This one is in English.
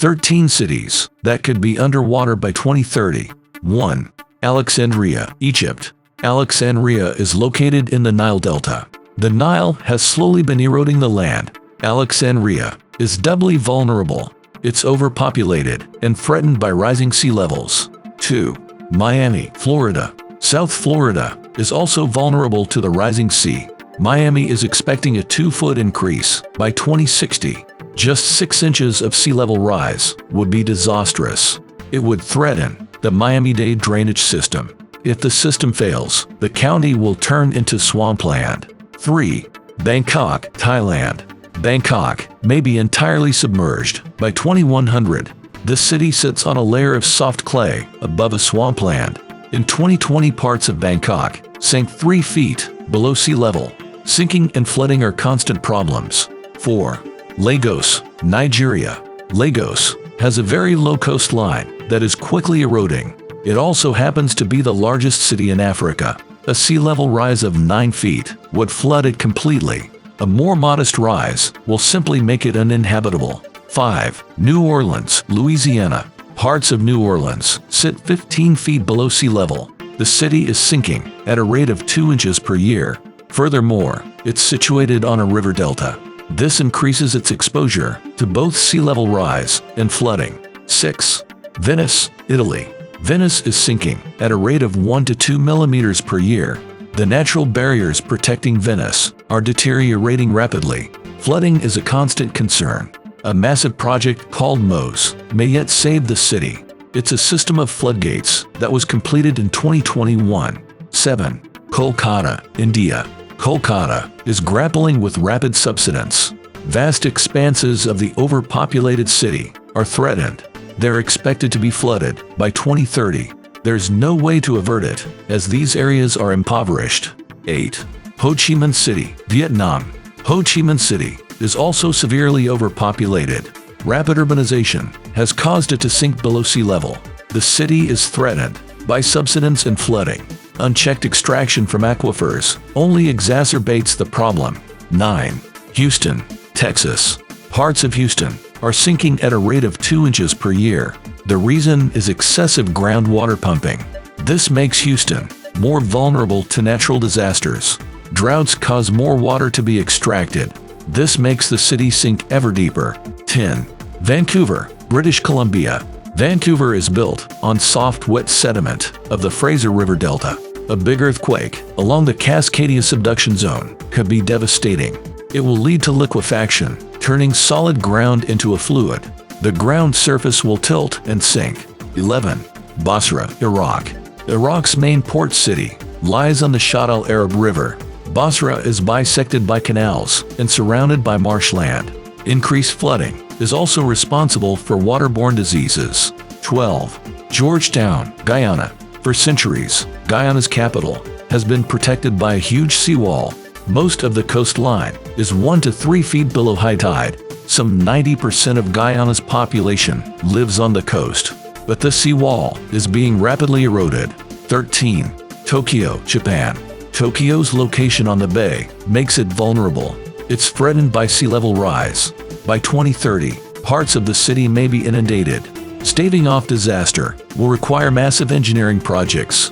13 cities that could be underwater by 2030. 1. Alexandria, Egypt. Alexandria is located in the Nile Delta. The Nile has slowly been eroding the land. Alexandria is doubly vulnerable. It's overpopulated and threatened by rising sea levels. 2. Miami, Florida. South Florida is also vulnerable to the rising sea. Miami is expecting a 2-foot increase by 2060. Just 6 inches of sea level rise would be disastrous. It would threaten the Miami-Dade drainage system. If the system fails, the county will turn into swampland. 3. Bangkok, Thailand. Bangkok may be entirely submerged by 2100. The city sits on a layer of soft clay above a swampland. In 2020, parts of Bangkok sank 3 feet below sea level. Sinking and flooding are constant problems. 4. Lagos, Nigeria. Lagos has a very low coastline that is quickly eroding. It also happens to be the largest city in Africa. A sea level rise of 9 feet would flood it completely. A more modest rise will simply make it uninhabitable. 5. New Orleans, Louisiana. Parts of New Orleans sit 15 feet below sea level. The city is sinking at a rate of 2 inches per year. Furthermore, it's situated on a river delta. This increases its exposure to both sea level rise and flooding. 6. Venice, Italy. Venice is sinking at a rate of 1 to 2 millimeters per year. The natural barriers protecting Venice are deteriorating rapidly. Flooding is a constant concern. A massive project called MOSE may yet save the city. It's a system of floodgates that was completed in 2021. 7. Kolkata, India. Kolkata is grappling with rapid subsidence. Vast expanses of the overpopulated city are threatened. They're expected to be flooded by 2030. There's no way to avert it, as these areas are impoverished. 8. Ho Chi Minh City, Vietnam. Ho Chi Minh City is also severely overpopulated. Rapid urbanization has caused it to sink below sea level. The city is threatened by subsidence and flooding. Unchecked extraction from aquifers only exacerbates the problem. 9. Houston, Texas. Parts of Houston are sinking at a rate of 2 inches per year. The reason is excessive groundwater pumping. This makes Houston more vulnerable to natural disasters. Droughts cause more water to be extracted. This makes the city sink ever deeper. 10. Vancouver, British Columbia. Vancouver is built on soft, wet sediment of the Fraser River Delta. A big earthquake along the Cascadia subduction zone could be devastating. It will lead to liquefaction, turning solid ground into a fluid. The ground surface will tilt and sink. 11. Basra, Iraq. Iraq's main port city lies on the Shatt al-Arab River. Basra is bisected by canals and surrounded by marshland. Increased flooding is also responsible for waterborne diseases. 12. Georgetown, Guyana. For centuries, Guyana's capital has been protected by a huge seawall. Most of the coastline is 1 to 3 feet below high tide. Some 90% of Guyana's population lives on the coast, but the seawall is being rapidly eroded. 13. Tokyo, Japan. Tokyo's location on the bay makes it vulnerable. It's threatened by sea level rise. By 2030, parts of the city may be inundated. Staving off disaster will require massive engineering projects